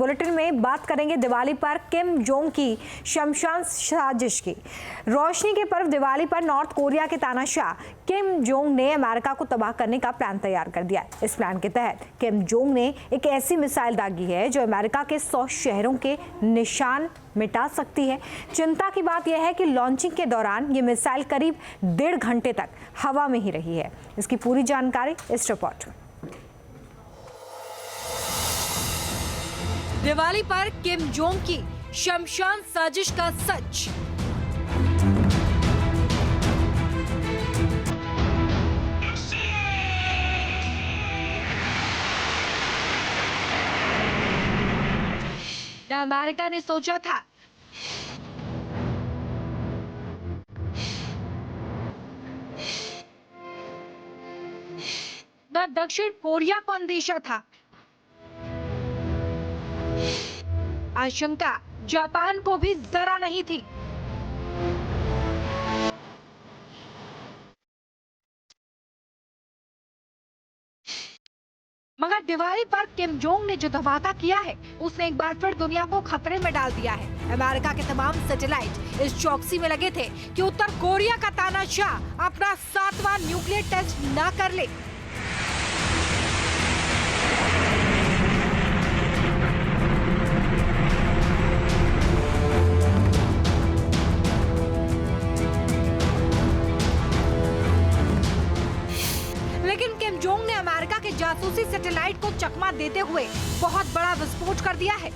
Bulletin में बात करेंगे दिवाली पर किम जोंग की शमशान साजिश की। रोशनी के पर्व दिवाली पर नॉर्थ कोरिया के तानाशाह किम जोंग ने अमेरिका को तबाह करने का प्लान तैयार कर दिया है। इस प्लान के तहत किम जोंग ने एक ऐसी मिसाइल दागी है जो अमेरिका के 100 शहरों के निशान मिटा सकती है। चिंता की बात यह है कि लॉन्चिंग के दौरान ये मिसाइल करीब 1.5 घंटे तक हवा में ही रही है। इसकी पूरी जानकारी इस रिपोर्ट में। दिवाली पर किम जोंग की शमशान साजिश का सच। अमेरिका ने सोचा था न दक्षिण कोरिया को अंदेशा था। आशंका जापान को भी जरा नहीं थी। मगर दिवाली पर किम जोंग ने जो धमाका किया है उसने एक बार फिर दुनिया को खतरे में डाल दिया है। अमेरिका के तमाम सैटेलाइट इस चौकसी में लगे थे कि उत्तर कोरिया का तानाशाह अपना 7वां न्यूक्लियर टेस्ट न कर ले। लेकिन किम जोंग ने अमेरिका के जासूसी सैटेलाइट को चकमा देते हुए बहुत बड़ा विस्फोट कर दिया है।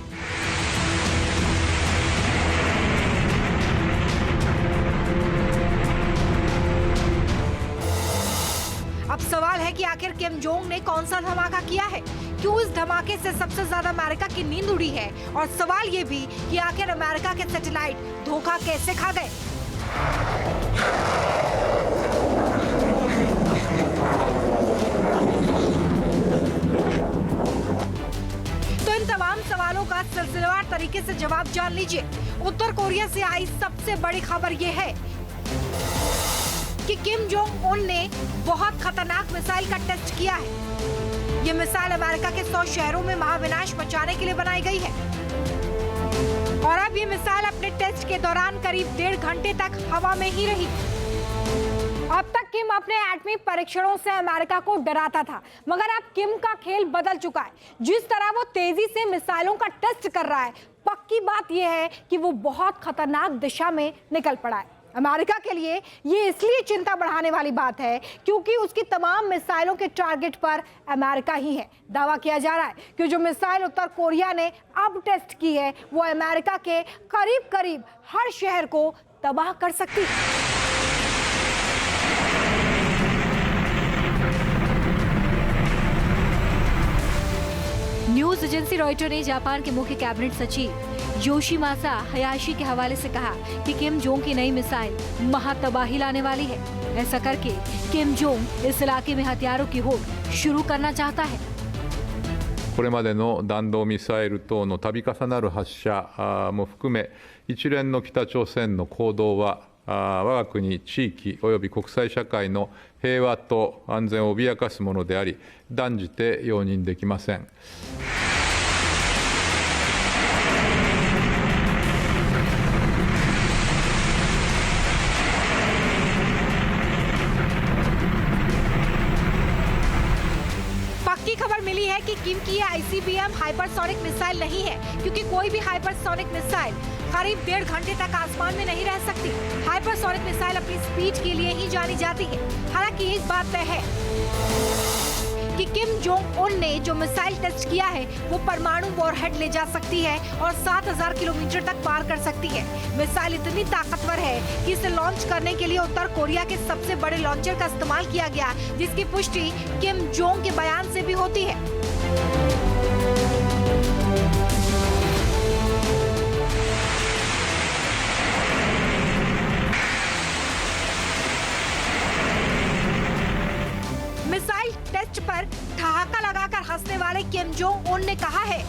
अब सवाल है कि आखिर किम जोंग ने कौन सा धमाका किया है, क्यों इस धमाके से सबसे ज्यादा अमेरिका की नींद उड़ी है, और सवाल ये भी कि आखिर अमेरिका के सैटेलाइट धोखा कैसे खा गए। तमाम सवालों का सिलसिलेवार तरीके से जवाब जान लीजिए। उत्तर कोरिया से आई सबसे बड़ी खबर ये है कि किम जोंग उन ने बहुत खतरनाक मिसाइल का टेस्ट किया है। ये मिसाइल अमेरिका के 100 शहरों में महाविनाश मचाने के लिए बनाई गई है और अब ये मिसाइल अपने टेस्ट के दौरान करीब 1.5 घंटे तक हवा में ही रही। अब तक किम अपने एटमी परीक्षणों से अमेरिका को डराता था, मगर अब किम का खेल बदल चुका है। जिस तरह वो तेजी से मिसाइलों का टेस्ट कर रहा है, पक्की बात यह है कि वो बहुत खतरनाक दिशा में निकल पड़ा है। अमेरिका के लिए ये इसलिए चिंता बढ़ाने वाली बात है क्योंकि उसकी तमाम मिसाइलों के टारगेट पर अमेरिका ही है। दावा किया जा रहा है कि जो मिसाइल उत्तर कोरिया ने अब टेस्ट की है वो अमेरिका के करीब करीब हर शहर को तबाह कर सकती है। न्यूज एजेंसी रॉयटर ने जापान के मुख्य कैबिनेट सचिव योशिमासा हयाशी के हवाले से कहा कि किम जोंग की नई मिसाइल महातबाही लाने वाली है। ऐसा करके किम जोंग इस इलाके में हथियारों की होड़ शुरू करना चाहता है। これまでの弾道ミサイル等の度重なる発射も含め、一連の北朝鮮の行動は我が国地域および国際社会の平和と安全を脅かすものであり、断じて容認できません。पक्की खबर मिली है कि किम की आईसीबीएम हाइपरसोनिक मिसाइल नहीं है, क्योंकि कोई भी हाइपरसोनिक मिसाइल करीब 1.5 घंटे तक आसमान में नहीं रह सकती। हाइपरसोनिक मिसाइल अपनी स्पीड के लिए ही जानी जाती है। हालांकि एक बात तय है कि किम जोंग उन ने जो मिसाइल टेस्ट किया है वो परमाणु वॉरहेड ले जा सकती है और 7000 किलोमीटर तक पार कर सकती है। मिसाइल इतनी ताकतवर है कि इसे लॉन्च करने के लिए उत्तर कोरिया के सबसे बड़े लॉन्चर का इस्तेमाल किया गया, जिसकी पुष्टि किम जोंग के बयान से भी होती है। मिसाइल टेस्ट पर ठहाका लगाकर हंसने वाले किम जोंग उन ने कहा है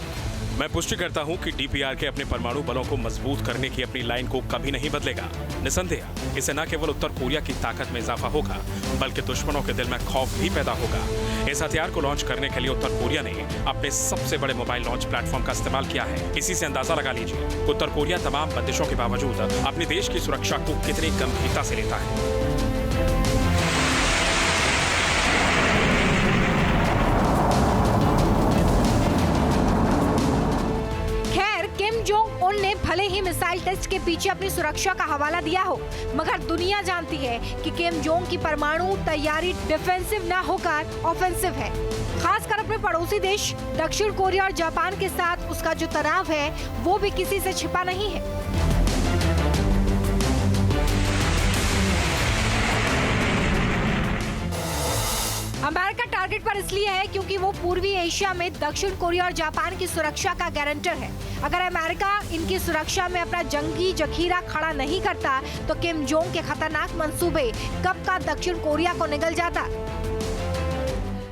मैं पुष्टि करता हूं कि डीपीआरके अपने परमाणु बलों को मजबूत करने की अपनी लाइन को कभी नहीं बदलेगा। निसंदेह इससे न केवल उत्तर कोरिया की ताकत में इजाफा होगा, बल्कि दुश्मनों के दिल में खौफ भी पैदा होगा। इस हथियार को लॉन्च करने के लिए उत्तर कोरिया ने अपने सबसे बड़े मोबाइल लॉन्च प्लेटफॉर्म का इस्तेमाल किया है। इसी से अंदाजा लगा लीजिए उत्तर कोरिया तमाम बंदिशों के बावजूद अपने देश की सुरक्षा को कितनी गंभीरता से लेता है। उन ने भले ही मिसाइल टेस्ट के पीछे अपनी सुरक्षा का हवाला दिया हो, मगर दुनिया जानती है कि किम जोंग की परमाणु तैयारी डिफेंसिव न होकर ऑफेंसिव है। खासकर अपने पड़ोसी देश दक्षिण कोरिया और जापान के साथ उसका जो तनाव है वो भी किसी से छिपा नहीं है। अमेरिका टारगेट पर इसलिए है क्योंकि वो पूर्वी एशिया में दक्षिण कोरिया और जापान की सुरक्षा का गारंटर है। अगर अमेरिका इनकी सुरक्षा में अपना जंगी जखीरा खड़ा नहीं करता तो किम जोंग के खतरनाक मंसूबे कब का दक्षिण कोरिया को निगल जाता।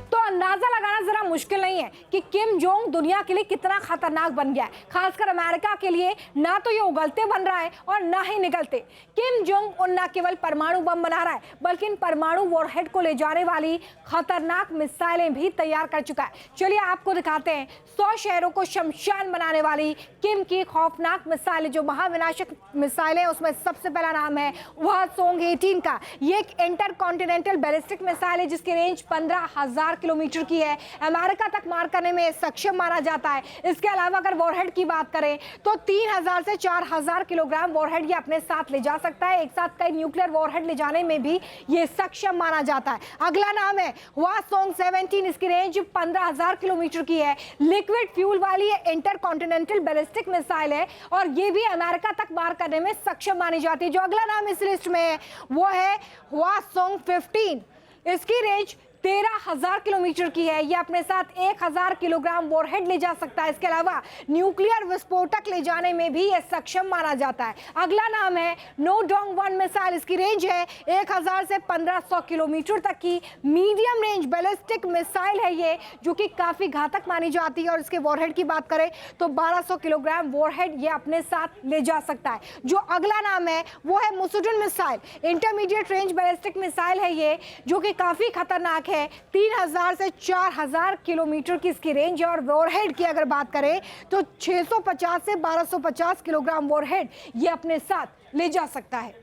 तो अंदाजा लगाना जरा मुश्किल नहीं है कि किम जोंग दुनिया के लिए कितना खतरनाक बन गया है। खासकर अमेरिका के लिए ना तो ये उगलते बन रहा है और ना ही निगलते। किम जोंग उन न केवल परमाणु बम बना रहा है बल्कि इन परमाणु वॉरहेड को ले जाने वाली खतरनाक मिसाइलें भी तैयार कर चुका है। चलिए आपको दिखाते हैं 100 शहरों को शमशान बनाने वाली किम की खौफनाक मिसाइलें, जो महाविनाशक मिसाइलें। उसमें सबसे पहला नाम है हवासोंग 18 का। ये एक इंटरकॉन्टिनेंटल बैलिस्टिक मिसाइल है जिसकी रेंज 15,000 किलोमीटर की है। अमेरिका तक मार करने में सक्षम माना जाता है। इसके अलावा अगर वॉरहेड की बात करें तो 3,000 से 4,000 किलोग्राम वॉरहेड ये अपने साथ ले जा सकता है। एक साथ कई न्यूक्लियर वॉरहेड ले जाने में भी ये सक्षम माना जाता है। अगला नाम है हवासोंग 17। इसकी रेंज 15,000 किलोमीटर की है। लिक्विड फ्यूल वाली इंटरकॉन्टिनेंटल बैलिस्टिक मिसाइल है और ये भी अमेरिका तक मार करने में सक्षम मानी जाती है। जो अगला नाम इस लिस्ट में है वो है हवासोंग 15। इसकी रेंज 13,000 किलोमीटर की है। यह अपने साथ 1,000 किलोग्राम वॉरहेड ले जा सकता है। इसके अलावा न्यूक्लियर विस्फोटक ले जाने में भी यह सक्षम माना जाता है। अगला नाम है नोडोंग 1 मिसाइल। इसकी रेंज है 1,000 से 1,500 किलोमीटर तक की मीडियम रेंज बैलिस्टिक मिसाइल है ये, जो कि काफी घातक मानी जाती है। और इसके वॉरहेड की बात करें तो 1,200 किलोग्राम वॉरहेड ये अपने साथ ले जा सकता है। जो अगला नाम है वो है Musudan missile. Intermediate range ballistic missile है ये, जो कि काफी खतरनाक है। 3,000 से 4,000 किलोमीटर की इसकी रेंज है। और वॉरहेड की अगर बात करें तो 650 से 1,250 किलोग्राम वॉरहेड ये अपने साथ ले जा सकता है।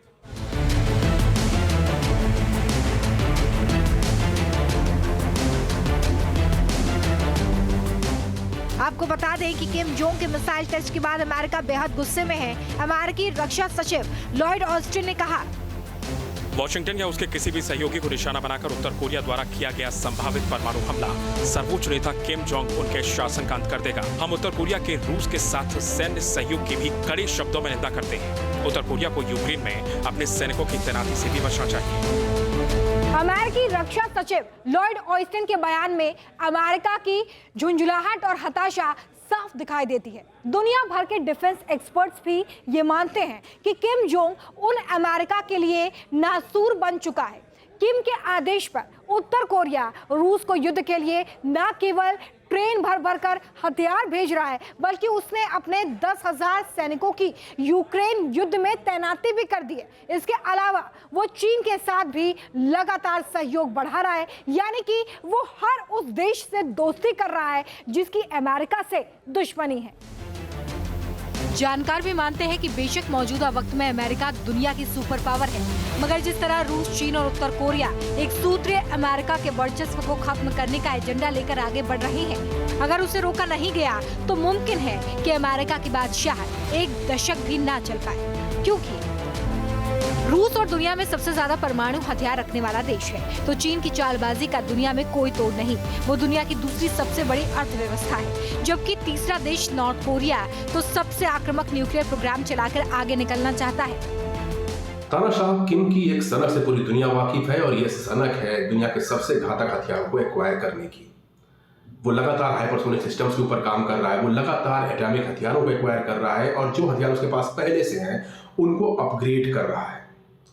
आपको बता दें कि किम जोंग के मिसाइल टेस्ट के बाद अमेरिका बेहद गुस्से में है। अमेरिकी रक्षा सचिव लॉयड ऑस्टिन ने कहा, वॉशिंगटन या उसके किसी भी सहयोगी को निशाना बनाकर उत्तर कोरिया द्वारा किया गया संभावित परमाणु हमला सर्वोच्च नेता किम जोंग उन के शासन का अंत कर देगा। हम उत्तर कोरिया के रूस के साथ सैन्य सहयोग की भी कड़े शब्दों में निंदा करते हैं। उत्तर कोरिया को यूक्रेन में अपने सैनिकों की तैनाती से भी बचना चाहिए। अमेरिकी रक्षा सचिव लॉयड ऑस्टिन के बयान में अमेरिका की झुंझुलाहट और हताशा साफ दिखाई देती है। दुनिया भर के डिफेंस एक्सपर्ट्स भी ये मानते हैं कि किम जोंग उन अमेरिका के लिए नासूर बन चुका है। किम के आदेश पर उत्तर कोरिया रूस को युद्ध के लिए न केवल ट्रेन भर भर कर हथियार भेज रहा है, बल्कि उसने अपने 10,000 सैनिकों की यूक्रेन युद्ध में तैनाती भी कर दी है। इसके अलावा वो चीन के साथ भी लगातार सहयोग बढ़ा रहा है, यानी कि वो हर उस देश से दोस्ती कर रहा है जिसकी अमेरिका से दुश्मनी है। जानकार भी मानते हैं कि बेशक मौजूदा वक्त में अमेरिका दुनिया की सुपर पावर है, मगर जिस तरह रूस, चीन और उत्तर कोरिया एक सूत्रीय अमेरिका के वर्चस्व को खत्म करने का एजेंडा लेकर आगे बढ़ रहे हैं, अगर उसे रोका नहीं गया तो मुमकिन है कि अमेरिका की बादशाह एक दशक भी ना चल पाए। क्योंकि रूस और दुनिया में सबसे ज्यादा परमाणु हथियार रखने वाला देश है, तो चीन की चालबाजी का दुनिया में कोई तोड़ नहीं। वो दुनिया की दूसरी सबसे बड़ी अर्थव्यवस्था है, जबकि तीसरा देश नॉर्थ कोरिया तो सबसे आक्रामक न्यूक्लियर प्रोग्राम चलाकर आगे निकलना चाहता है। तानाशाह किम की एक सनक से पूरी दुनिया वाकिफ है और ये सनक है दुनिया के सबसे घातक हथियारों को एक्वायर करने की। वो लगातार हाइपरसोनिक सिस्टम्स के ऊपर काम कर रहा है, वो लगातार एटॉमिक हथियारों को एक्वायर कर रहा है और जो हथियार उसके पास पहले से हैं उनको अपग्रेड कर रहा है।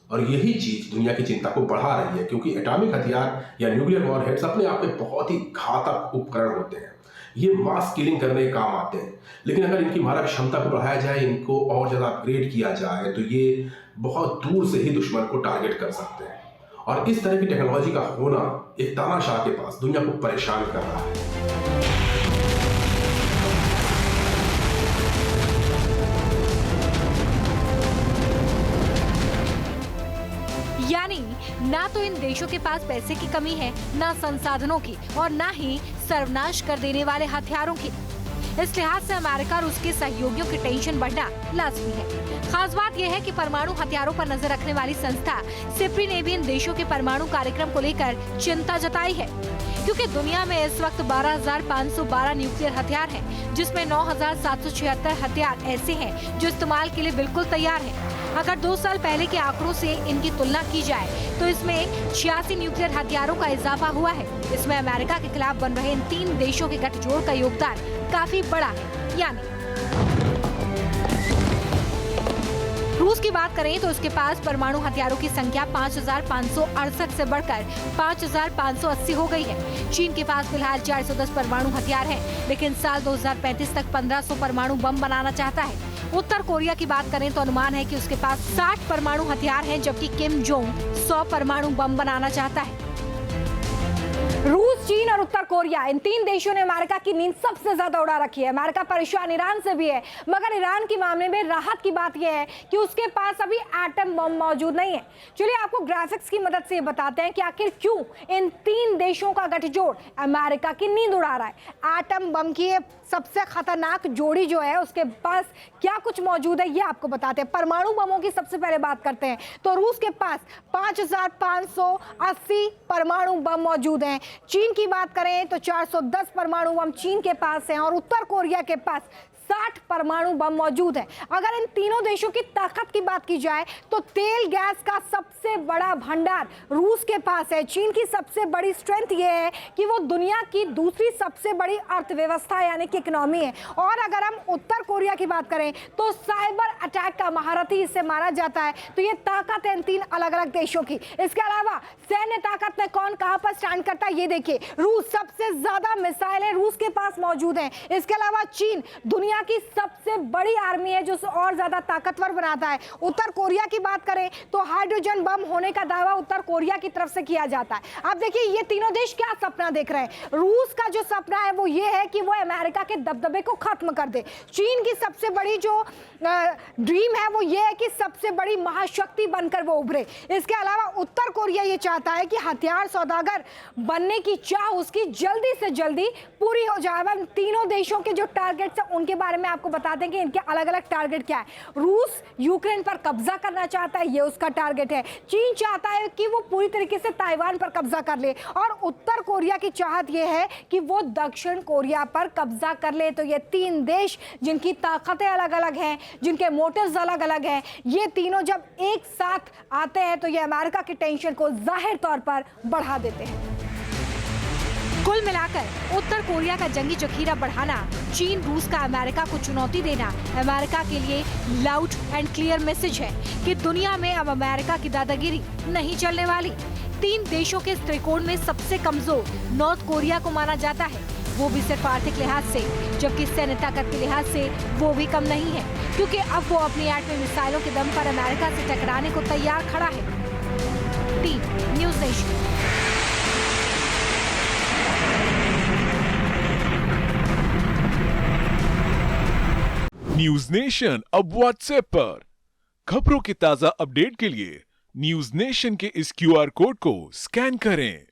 और यही चीज दुनिया की चिंता को बढ़ा रही है, क्योंकि एटॉमिक हथियार या न्यूक्लियर वॉरहेड्स अपने आप में बहुत ही घातक उपकरण होते हैं। ये मास किलिंग करने के काम आते हैं। लेकिन अगर इनकी मारक क्षमता को बढ़ाया जाए, इनको और ज़्यादा अपग्रेड किया जाए, तो ये बहुत दूर से ही दुश्मन को टारगेट कर सकते हैं। और इस तरह की टेक्नोलॉजी का होना एक तानाशाह के पास दुनिया को परेशान कर रहा है। यानी ना तो इन देशों के पास पैसे की कमी है, ना संसाधनों की, और ना ही सर्वनाश कर देने वाले हथियारों की। इस लिहाज से अमेरिका और उसके सहयोगियों की टेंशन बढ़ना लाजमी है। खास बात यह है कि परमाणु हथियारों पर नजर रखने वाली संस्था सिप्री ने भी इन देशों के परमाणु कार्यक्रम को लेकर चिंता जताई है, क्योंकि दुनिया में इस वक्त 12,512 न्यूक्लियर हथियार हैं, जिसमें 9,776 हथियार ऐसे हैं जो इस्तेमाल के लिए बिल्कुल तैयार हैं। अगर 2 साल पहले के आंकड़ों से इनकी तुलना की जाए तो इसमें 86 न्यूक्लियर हथियारों का इजाफा हुआ है। इसमें अमेरिका के खिलाफ बन रहे इन 3 देशों के गठजोड़ का योगदान काफी बड़ा है। यानी रूस की बात करें तो उसके पास परमाणु हथियारों की संख्या 5,568 से बढ़कर 5,580 हो गई है। चीन के पास फिलहाल 410 परमाणु हथियार हैं, लेकिन साल 2035 तक 1500 परमाणु बम बनाना चाहता है। उत्तर कोरिया की बात करें तो अनुमान है कि उसके पास 60 परमाणु हथियार हैं, जबकि किम जोंग 100 परमाणु बम बनाना चाहता है। रूस, चीन और उत्तर कोरिया, इन 3 देशों ने अमेरिका की नींद सबसे ज्यादा उड़ा रखी है। अमेरिका परेशान ईरान से भी है, मगर ईरान के मामले में राहत की बात यह है कि उसके पास अभी एटम बम मौजूद नहीं है। चलिए आपको ग्राफिक्स की मदद से बताते हैं कि आखिर क्यों इन 3 देशों का गठजोड़ अमेरिका की नींद उड़ा रहा है। एटम बम की सबसे खतरनाक जोड़ी जो है उसके पास क्या कुछ मौजूद है ये आपको बताते हैं। परमाणु बमों की सबसे पहले बात करते हैं तो रूस के पास 5,580 परमाणु बम मौजूद हैं। चीन की बात करें तो 410 परमाणु बम चीन के पास हैं और उत्तर कोरिया के पास 60 परमाणु बम मौजूद है। अगर इन तीनों देशों की ताकत की बात की जाए तो तेल गैस का सबसे बड़ा भंडार रूस के पास है। चीन की सबसे बड़ी स्ट्रेंथ ये है कि वो दुनिया की दूसरी सबसे बड़ी अर्थव्यवस्था यानी कि इकोनॉमी है। और अगर हम उत्तर कोरिया की बात करें तो साइबर अटैक का महारथी इसे माना जाता है। तो ये ताकत है इन 3 अलग अलग देशों की। इसके अलावा सैन्य ताकत में कौन कहां पर स्टैंड करता है ये देखिए। रूस, सबसे ज्यादा मिसाइलें रूस के पास मौजूद हैं। इसके अलावा चीन दुनिया की सबसे बड़ी आर्मी है जो उसे और ज्यादा ताकतवर बनाता है। उत्तर कोरिया की बात करें तो हाइड्रोजन बम होने का दावा उत्तर कोरिया की तरफ से किया जाता है। अब देखिए ये तीनों देश क्या सपना देख रहे हैं। रूस का जो सपना है वो ये है कि वो अमेरिका के दबदबे को खत्म कर दे। चीन की सबसे बड़ी जो ड्रीम है वो ये है कि सबसे बड़ी महाशक्ति बनकर वो उभरे। इसके अलावा उत्तर कोरिया ये चाहता है कि हथियार सौदागर बनने की चाह उसकी जल्दी से जल्दी पूरी हो जाए। तीनों देशों के जो टारगेट्स हैं उनके बारे में आपको बता दें कि इनके अलग अलग टारगेट क्या है। रूस यूक्रेन पर कब्जा करना चाहता है, ये उसका टारगेट है। चीन चाहता है कि वो पूरी तरीके से ताइवान पर कब्जा कर ले और उत्तर कोरिया की चाहत ये है कि वो दक्षिण कोरिया पर कब्जा कर ले। तो ये 3 देश जिनकी ताकतें अलग अलग हैं, जिनके मोटिव्स अलग अलग हैं, ये तीनों जब एक साथ आते हैं तो ये अमेरिका की टेंशन को जाहिर तौर पर बढ़ा देते हैं। कुल मिलाकर उत्तर कोरिया का जंगी जखीरा बढ़ाना, चीन रूस का अमेरिका को चुनौती देना अमेरिका के लिए लाउड एंड क्लियर मैसेज है कि दुनिया में अब अमेरिका की दादागिरी नहीं चलने वाली। 3 देशों के इस त्रिकोण में सबसे कमजोर नॉर्थ कोरिया को माना जाता है, वो भी सिर्फ आर्थिक लिहाज से, जबकि सैन्य ताकत के लिहाज से वो भी कम नहीं है, क्योंकि अब वो अपनी एटमी मिसाइलों के दम पर अमेरिका से टकराने को तैयार खड़ा है। Team news nation. News nation अब व्हाट्सएप पर खबरों की ताजा अपडेट के लिए न्यूज नेशन के इस QR कोड को स्कैन करें।